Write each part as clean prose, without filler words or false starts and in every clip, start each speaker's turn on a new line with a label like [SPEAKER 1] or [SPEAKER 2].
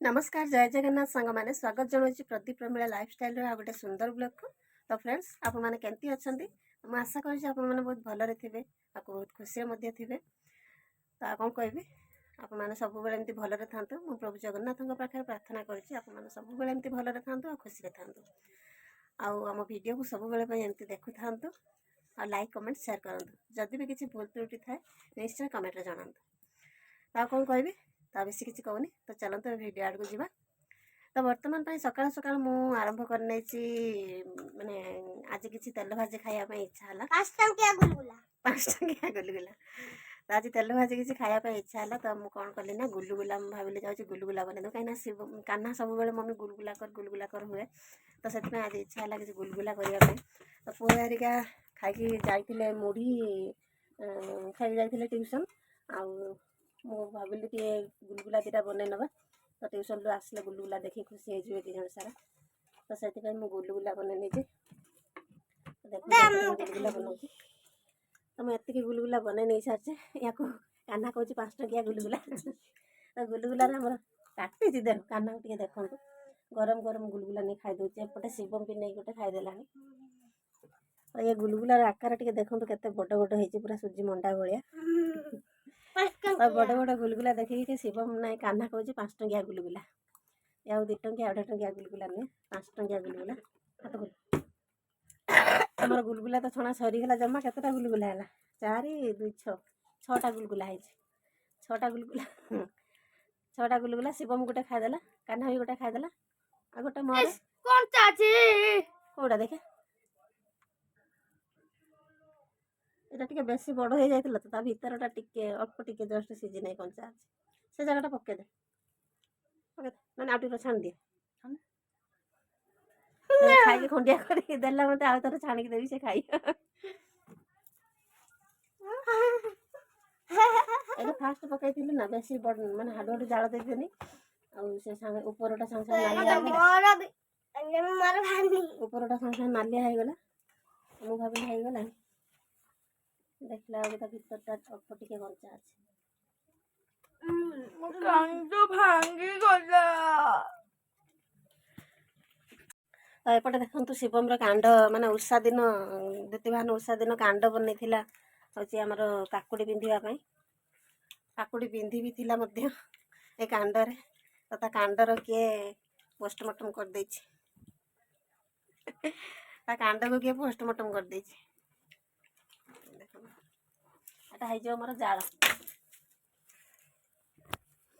[SPEAKER 1] नमस्कार जय जगन्नाथ सांग मैंने स्वागत जनावि प्रदीप प्रमीला लाइफस्टाइल आ गोटे सुंदर ब्लॉग को। तो फ्रेंड्स आपण मैंने केमती अच्छा मुझे आशा करुँच आप बहुत भलरे थे बहुत खुशी थे। तो कौन कहबी आपण मैंने सब एमती भलरे था मु प्रभु जगन्नाथ पाखे प्रार्थना करें सब एमती भलरे था खुशी था आम वीडियो को सब एमती देखु था लाइक कमेंट शेयर करूँ जदि भी किसी भूल त्रुटि थाए निश्चय कमेंट जनातु। तो कौन कहबी तो बेसी किसी कहूनी तो चलते भिडियो आड़ को जीवा। तो बर्तमान सकाल सकाल मु आरंभ कर माने आज किसी तेल भाजी खायापी इच्छा है 5 टंकिया गुलगुला। तो आज तेल भाजी किसी खायापी इच्छा है तो मुझे कौन कली ना गुलगुला भाविली जाऊँ गुलगुला बना कहीं शिव कान्हा सब मम्मी गुलगुला कर हुए तो से आज इच्छा है कि गुलगुला करने। तो पुआ हरिका खाई जाते मुढ़ी खाई जाते ट्यूशन मु भाविली टे गुलगुला दीटा बनई नवा। तो ट्यूशन रू आसले गुलगुला देखी खुशी हो जन सारा तो से मुझे गुलगुला बनई नहीं गुलगुला बना तो मुझे गुलगुला बनई नहीं सारी या कान्हा कौच 5 टंकिया गुलगुला। तो गुलगुला काटी देख कान्हा टे देखो गरम गरम गुलगुला नहीं खाईदे एपटे शिवम भी नहीं गोटे खाईदेला। तो ये गुलगुलार आकार टे देखो केते बड़ बड़ हो पूरा सूजी मंडा भाया तो बड़ बड़ गुलगुला देखिए शिवम ना कान्हा कौच 5 टंकिया गुलगुला या 2 टंकिया 2.5 टंकिया गुलगुला नुहे 5 टंकिया गुलगुला। आमर गुलगुला तो छणा सरीगला जमा केतटा गुलगुला है 4 2 6 6टा गुलगुला है 6टा गुलगुला 6टा गुलगुला शिवम गोटे खाईदेला कान्हा भी गोटे खाईदेला आ गोटे मोर कौटा देखे এটা টিকে বেশি বড় হয়ে যাইছিল তো তা ভিতরটা টিকে অল্প টিকে জস্ট সিজি নাই কঞ্চা আছে সে জায়গাটা পকে দে মানে আর টিকে ছান দিয়ে খাইকে খন্ডিয়া করে দেলা মতে আর তোর ছানিকি দেবি সে খাই এটা ফার্স্ট পকাইছিল না বেশি বড় মানে হাড় হাড় জাল দেইছনি আর সে সাঙ্গে উপরটা সাঙ্গে নালিয়া উপরটা সাঙ্গে নালিয়া হয়ে গলা মু ভাবিলি হয়ে গলা देखला बेटा भीतरटा अल्प टिके कच्चा আছে কাণ্ড ভাঙ্গি গলা। तो एपटे देखु शिवम कांड माने उषा दिन द्वितीयवान उषा दिन कांड बनई हूँ आमर काकुड़ी पिंधापी काकुड़ी पिंधि भी थिला मध्य ए कांडरे तो कांडर किए पोस्टमार्टम कर देछि कांड को किए पोस्टमार्टम कर देछि এটা হইছে আমার জাল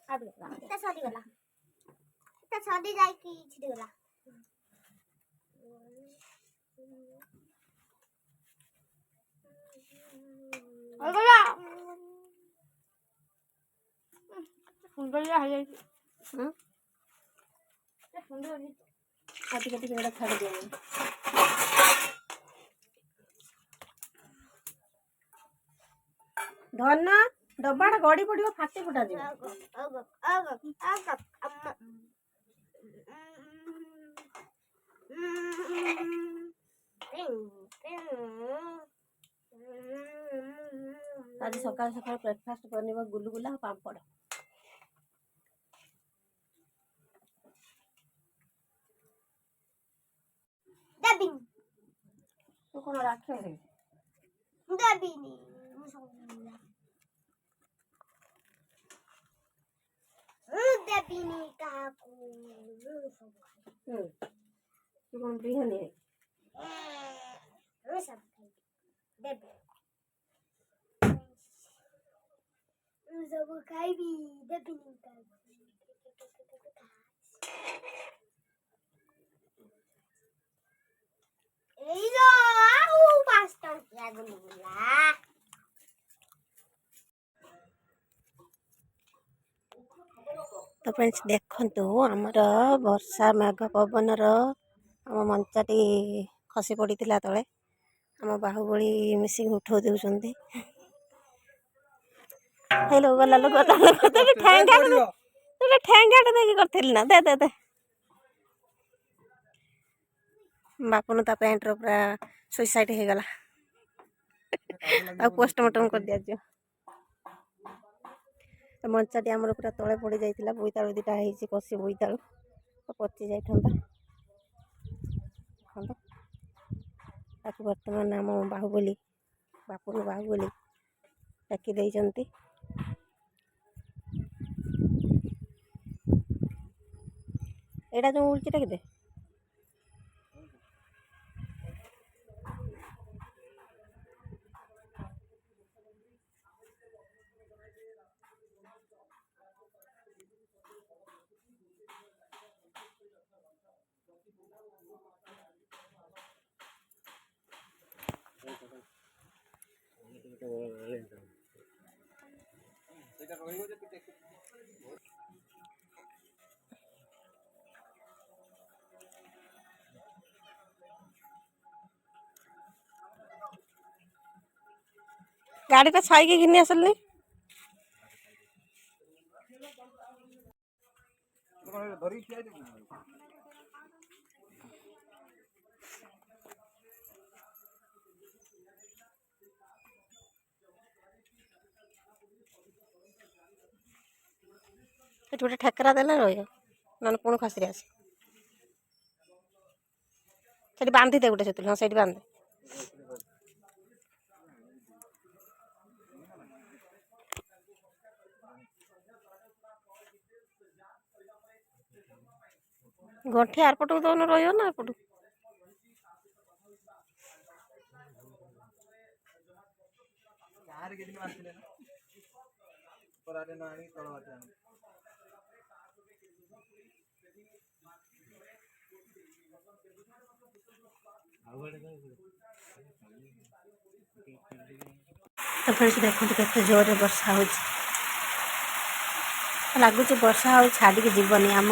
[SPEAKER 1] আবে এটা সরি গলা এটা সরি যাই কি ছিড়ে গলা গলা সুন্দর হয়ে যাইছে সুন্দর হইছে কাটি কাটি এটা ছাড়ে দিও धन डब्बाटा गड़ी पड़ो फाटी फुटा जी आज सकाल सकाल ब्रेकफास्ट बन गुलगुला पापड़ तू कौन राक्षस तू कौन बिहानी है सब खाइबी देबिनी এই লো আউ 5 টঙ্কিয়া গুলগুলা। तो फ्रेंड्स देखंतु आमर वर्षा मेघ पवनर आम मंचाटी खसी पड़ा तले आम बाहुबली मिसिक उठो देउछंती हेलो गला लो तबे ठेंगाटे देखि करथिल ना दे दे दे बापुन ता पैंट रो पूरा सुइसाइड हे गला आ पोस्टमार्टम कर दिया जो ମଞ୍ଚାଟି ଆମର ପୁରା ତଳେ ପଡ଼ି ଯାଇଥିଲା। ବୋଇତାଳୁ ଦୁଇଟା ହେଇଛି, କଷି ବୋଇତାଳୁ ପଚି ଯାଇଥାନ୍ତା। ଦେଖନ୍ତୁ ତାକୁ ବର୍ତ୍ତମାନ ଆମ ବାହୁବଲି ବାପୁରୁ ବାହୁବଲି ଡାକି ଦେଇଛନ୍ତି। ଏଇଟା ଯେଉଁ ଉଡ଼ୁଛିଟା କେତେ? ଗାଡ଼ିଟା ଛାଇକି ଘିନି ଆସିଲି। ଏଠି ଗୋଟେ ଠେକରା ଦେଲେ ରହିବ, ନହେଲେ ପୁଣି ଖସିରେ ଆସେ। ସେଠି ବାନ୍ଧିଦେ ଗୋଟେ ସେଥିରୁ। ହଁ ସେଇଠି ବାନ୍ଧେ। ଗଣ୍ଠି ଆରପଟକୁ ଦଉନ, ରହିବ ନା ଏପଟୁ। तो फ्रेंड्स देखते केते जोर वर्षा हो लगुच वर्षा आ छाड़ी जीवन आम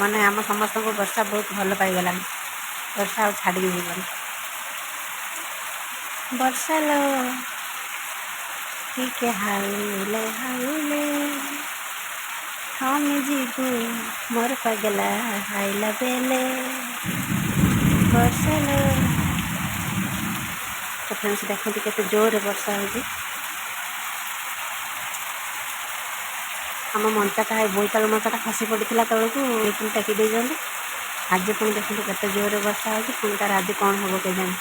[SPEAKER 1] माने आम समस्त को वर्षा बहुत भल पाईगला। वर्षा आ छाड़ी जीवन वर्षा लो ठीक हाउले हाउले हम जीवु मोर पगला हाइला बेले वर्षा लो। तो फ्रेंड्स देखते केते जोर वर्षा हो आम मंचाटा बोईतालु मंचाटा खसी पड़ा तौक टेकी देते। आज पुणी देखते केते जोर वर्षा हो पुणी तार आज कौन हम के जाने।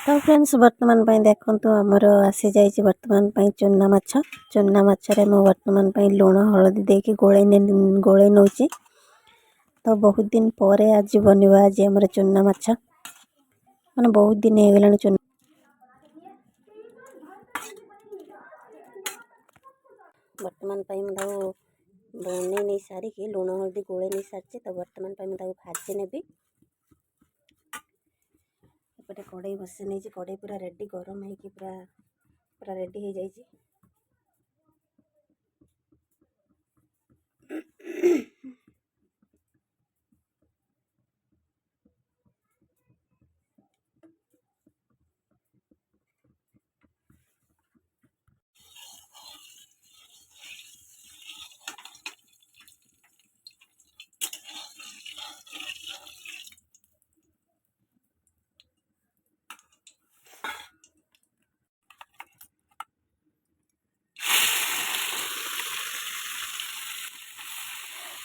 [SPEAKER 1] तो फ्रेंड्स वर्तमान देखंतु आमर आसी जाइए वर्तमान चूना माछ। चूना माछरे मु वर्तमान लुण हलदी देके गोले नौची। तो बहुत दिन पर आज बनवा आज आमर चूना माछ माने बहुत दिन हो गलानी चूना वर्तमान बने नहीं सारिकी लुण हलदी गोले नहीं सारी। तो वर्तमान मुझे भाजी नेबी। एपटे कड़े बसि नहीं कड़े पूरा रेडी गरम है पूरा पूरा रेडी हो जाइए।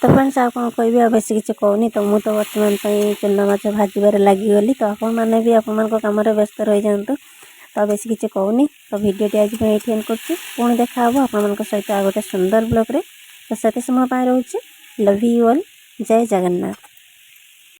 [SPEAKER 1] तो फ्रेंड्स आप कह बेस किसी कहनी। तो मुझे तो वर्तमान चूना माछ भाजबार लगिगली। तो आपण मैंने भी आप कम व्यस्त रही जातु। तो बेस किसी कहनी। तो भिडियोटी आज ये एंड कर देखा आपण सहित आ गोटे सुंदर ब्लॉग रे। तो से समय रोचे लव यू ऑल। जय जगन्नाथ।